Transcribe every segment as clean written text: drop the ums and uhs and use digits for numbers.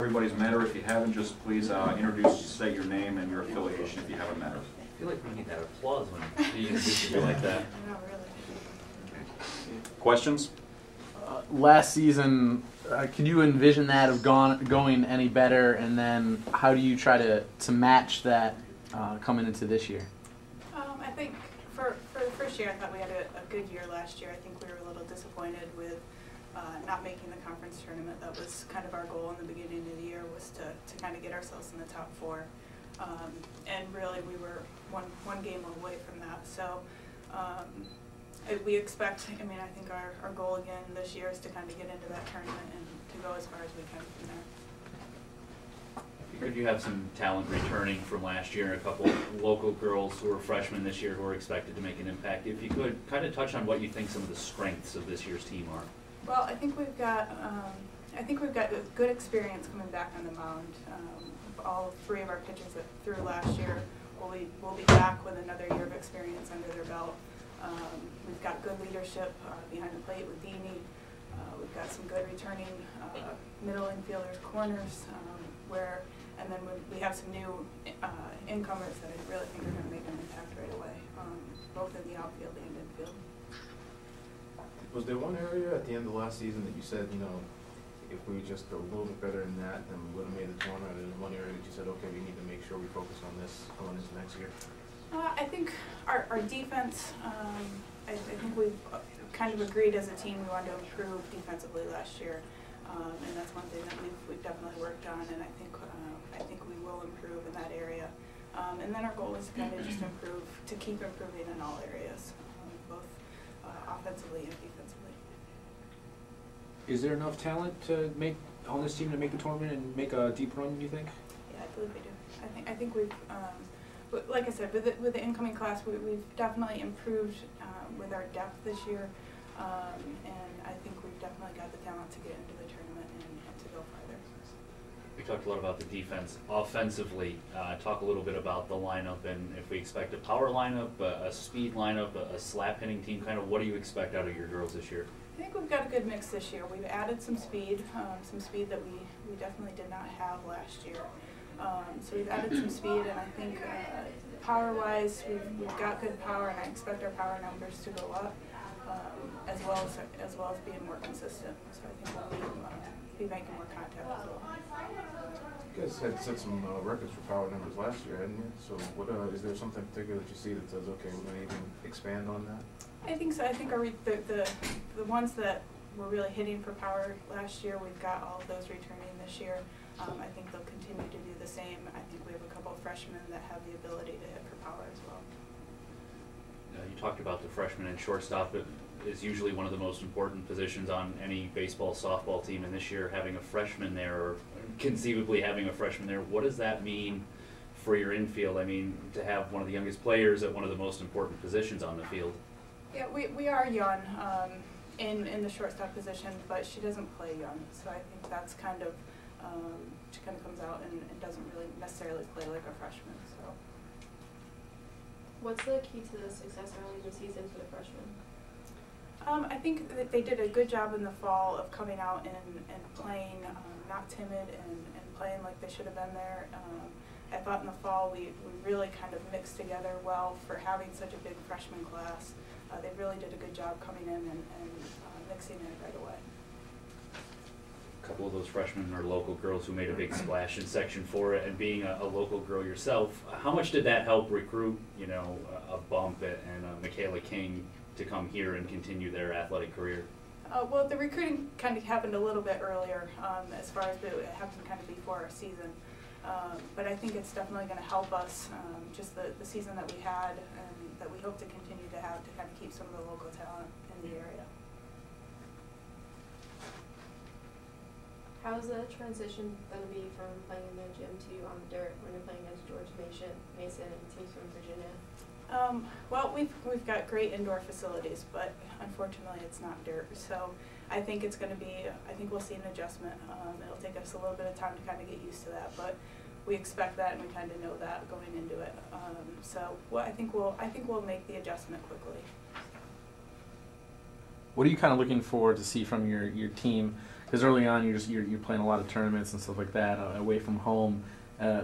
Everybody's met her. If you haven't, just please introduce, state your name and your affiliation if you haven't met her. I feel like we need that applause when you introduce you like that. Not really. Questions? Last season, could you envision that of going any better, and then how do you try to match that coming into this year? I think for the first year, I thought we had a good year last year. I think we were a little disappointed with not making the conference tournament. That was kind of our goal in the beginning of the year, was to kind of get ourselves in the top four. And really, we were one game away from that. So we expect, I mean, I think our goal again this year is to kind of get into that tournament and to go as far as we can from there. You have some talent returning from last year, a couple local girls who are freshmen this year who are expected to make an impact. If you could kind of touch on what you think some of the strengths of this year's team are. Well, I think we've got a good experience coming back on the mound. All three of our pitchers that threw last year will be back with another year of experience under their belt. We've got good leadership behind the plate with Beanie. We've got some good returning middle infielders, corners, and then we have some new incomers that I really think are going to make an impact right away, both in the outfield and infield. Was there one area at the end of last season that you said, you know, if we just go a little bit better in that, then we would have made the tournament? And one area that you said, okay, we need to make sure we focus on this going into next year? I think our defense, I think we've kind of agreed as a team we wanted to improve defensively last year. And that's one thing that we've definitely worked on, and I think we will improve in that area. And then our goal is to kind of just keep improving in all areas, both offensively and defensively. Is there enough talent to make on this team to make the tournament and make a deep run, you think? Yeah, I believe we do. I think we've, like I said, with the incoming class, we've definitely improved with our depth this year, and I think we've definitely got the talent to get into the tournament and to go farther. We talked a lot about the defense. Offensively, talk a little bit about the lineup, and if we expect a power lineup, a speed lineup, a slap hitting team, kind of what do you expect out of your girls this year? I think we've got a good mix this year. We've added some speed that we definitely did not have last year. So we've added some speed, and I think power-wise, we've got good power, and I expect our power numbers to go up, as well as being more consistent. So I think we'll be making more contact as well. You guys had set some records for power numbers last year, hadn't you? So what is there something particular that you see that says, okay, we're going to even expand on that? I think so. I think the ones that were really hitting for power last year, we've got all of those returning this year. I think they'll continue to do the same. I think we have a couple of freshmen that have the ability to hit for power as well. You talked about the freshman and shortstop. It is usually one of the most important positions on any baseball, softball team, and this year having a freshman there, or conceivably having a freshman there, what does that mean for your infield? I mean, to have one of the youngest players at one of the most important positions on the field. Yeah, we are young in the shortstop position, but she doesn't play young, so I think that's kind of she kind of comes out and doesn't really necessarily play like a freshman. So, what's the key to the success early in the season for the freshmen? I think that they did a good job in the fall of coming out and playing not timid and playing like they should have been there. I thought in the fall we really kind of mixed together well for having such a big freshman class. They really did a good job coming in and mixing in right away. A couple of those freshmen are local girls who made a big splash in Section 4, and being a local girl yourself, how much did that help recruit, you know, a Bump and Michaela King to come here and continue their athletic career? Well, the recruiting kind of happened a little bit earlier, as far as it happened kind of before our season. But I think it's definitely going to help us, just the season that we had and that we hope to continue to have, to kind of keep some of the local talent in the area. How's the transition going to be from playing in the gym to on the dirt when you're playing against George Mason and teams from Virginia? Well, we've got great indoor facilities, but unfortunately it's not dirt. So I think it's going to be, I think we'll see an adjustment. It'll take us a little bit of time to kind of get used to that, but we expect that and we kind of know that going into it. So I think we'll make the adjustment quickly. What are you kind of looking forward to see from your team because early on you're playing a lot of tournaments and stuff like that away from home.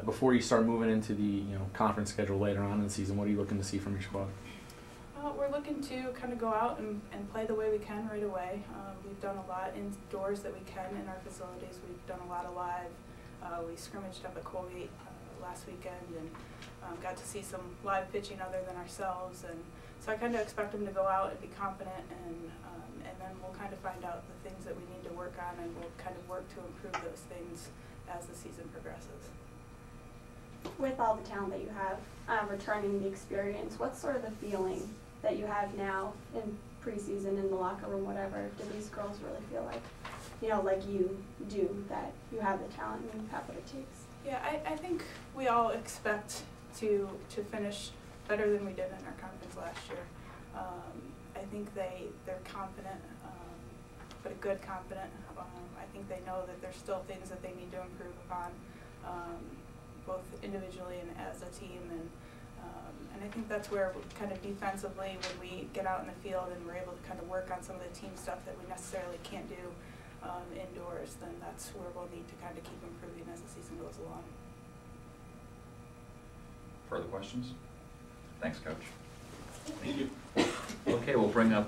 Before you start moving into the conference schedule later on in the season, what are you looking to see from your squad? We're looking to kind of go out and play the way we can right away. We've done a lot indoors that we can in our facilities. We've done a lot of live. We scrimmaged up at Colgate last weekend and got to see some live pitching other than ourselves. And so I kind of expect them to go out and be confident, and then we'll kind of find out the things that we need to work on, and we'll kind of work to improve those things as the season progresses. With all the talent that you have, returning the experience, what's sort of the feeling that you have now in preseason, in the locker room, whatever? Do these girls really feel like, like you do, that you have the talent and you have what it takes? Yeah, I think we all expect to finish better than we did in our conference last year. I think they're confident, but a good confident. I think they know that there's still things that they need to improve upon, both individually and as a team. And I think that's where kind of defensively, when we get out in the field and we're able to kind of work on some of the team stuff that we necessarily can't do indoors, then that's where we'll need to kind of keep improving as the season goes along. Further questions? Thanks, Coach. Thank you. Okay, we'll bring up